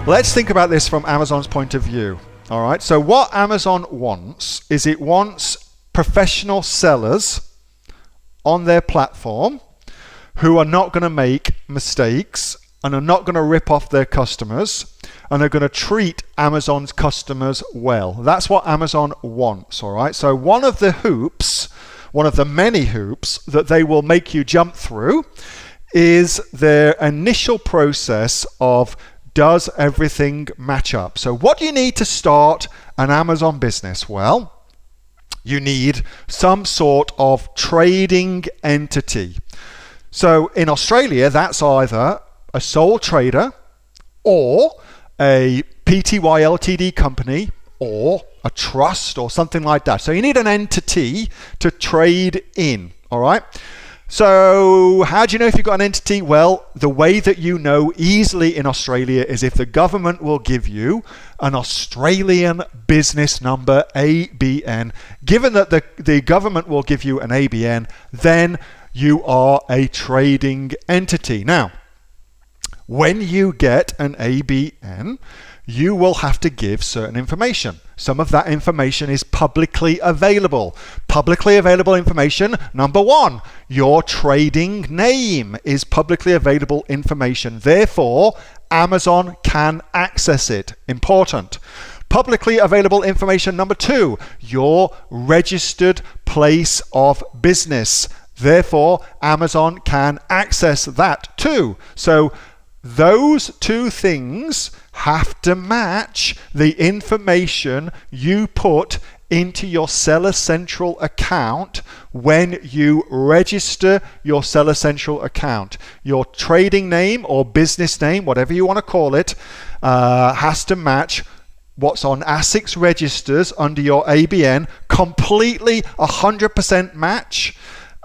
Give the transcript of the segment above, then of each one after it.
Let's think about this from Amazon's point of view. All right, so what Amazon wants is it wants professional sellers on their platform who are not going to make mistakes and are not going to rip off their customers and are going to treat Amazon's customers well. That's what Amazon wants, all right? So one of the many hoops that they will make you jump through is their initial process of does everything match up? So what do you need to start an Amazon business? Well, you need some sort of trading entity. So in Australia, that's either a sole trader or a Pty Ltd company or a trust or something like that. So you need an entity to trade in, all right? So how do you know if you've got an entity? Well, the way that you know easily in Australia is if the government will give you an Australian business number, ABN. Given that the government will give you an ABN, then you are a trading entity. Now, when you get an ABN, you will have to give certain information. Some of that information is publicly available. Publicly available information, number one, your trading name is publicly available information. Therefore, Amazon can access it. Important. Publicly available information, number two, your registered place of business. Therefore, Amazon can access that too. So those two things have to match the information you put into your Seller Central account when you register your Seller Central account. Your trading name or business name, whatever you want to call it, has to match what's on ASIC's registers under your ABN, completely 100% match.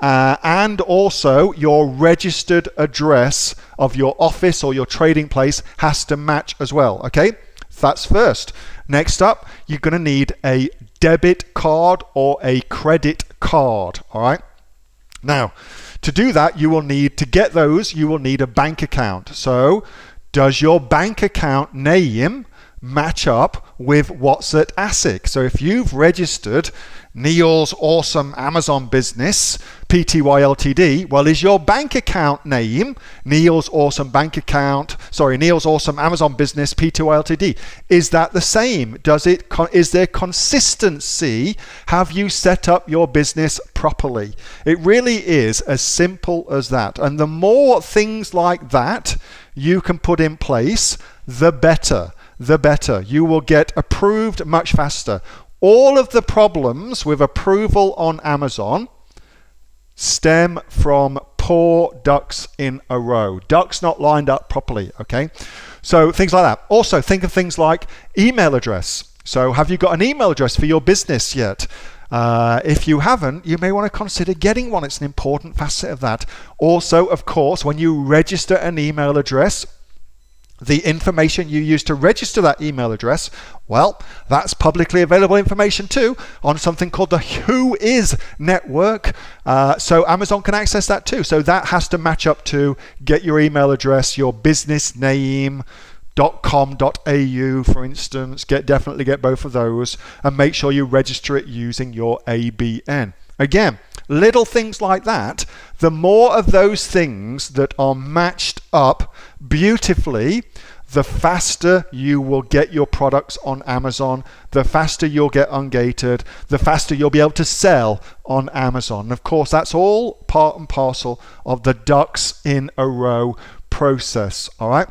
And also your registered address of your office or your trading place has to match as well, okay? That's first. Next up, you're going to need a debit card or a credit card, all right? Now, to do that, you will need a bank account. So, does your bank account name match up with what's at ASIC? So if you've registered Neil's Awesome Amazon Business, Pty Ltd, well, is your bank account name Neil's Awesome Amazon Business, Pty Ltd? Is that the same? Is there consistency? Have you set up your business properly? It really is as simple as that. And the more things like that you can put in place, the better. You will get approved much faster. All of the problems with approval on Amazon stem from poor ducks in a row. Ducks not lined up properly, okay? So things like that. Also, think of things like email address. So have you got an email address for your business yet? If you haven't, you may want to consider getting one. It's an important facet of that. Also, of course, when you register an email address, the information you use to register that email address, well, that's publicly available information too on something called the Whois network. So Amazon can access that too. So that has to match up to get your email address, your business name, .com.au, for instance. Definitely get both of those and make sure you register it using your ABN. Again, little things like that, the more of those things that are matched up beautifully, the faster you will get your products on Amazon, the faster you'll get ungated, the faster you'll be able to sell on Amazon. And of course, that's all part and parcel of the ducks in a row process, all right?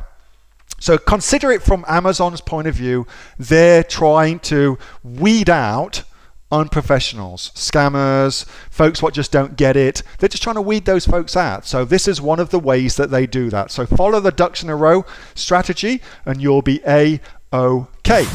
So consider it from Amazon's point of view. They're trying to weed out unprofessionals, scammers, folks what just don't get it. They're just trying to weed those folks out. So this is one of the ways that they do that. So follow the ducks in a row strategy and you'll be A-OK. Okay.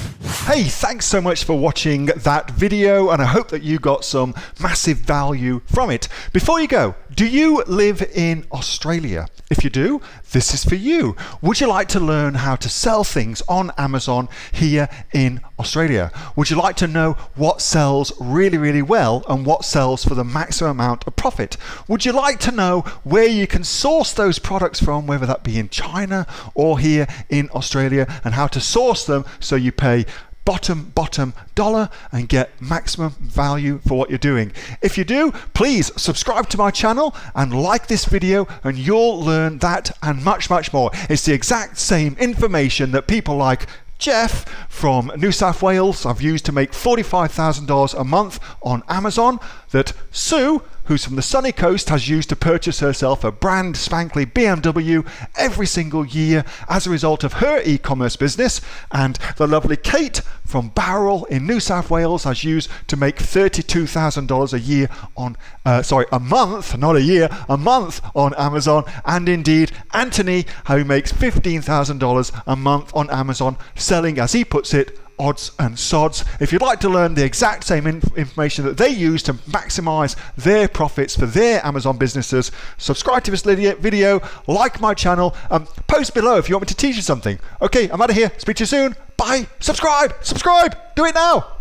Hey, thanks so much for watching that video, and I hope that you got some massive value from it. Before you go, do you live in Australia? If you do, this is for you. Would you like to learn how to sell things on Amazon here in Australia? Would you like to know what sells really, really well and what sells for the maximum amount of profit? Would you like to know where you can source those products from, whether that be in China or here in Australia, and how to source them so you pay bottom dollar and get maximum value for what you're doing? If you do, please subscribe to my channel and like this video, and you'll learn that and much more. It's the exact same information that people like Jeff from New South Wales have used to make $45,000 a month on Amazon, that Sue, who's from the sunny coast, has used to purchase herself a brand spankly BMW every single year as a result of her e-commerce business, and the lovely Kate from Bowral in New South Wales has used to make $32,000 a year on a month, not a year, a month on Amazon, and indeed Anthony, who makes $15,000 a month on Amazon, selling, as he puts it, odds and sods. If you'd like to learn the exact same information that they use to maximize their profits for their Amazon businesses, subscribe to this video, like my channel, post below if you want me to teach you something. Okay, I'm out of here. Speak to you soon. Bye. Subscribe. Do it now.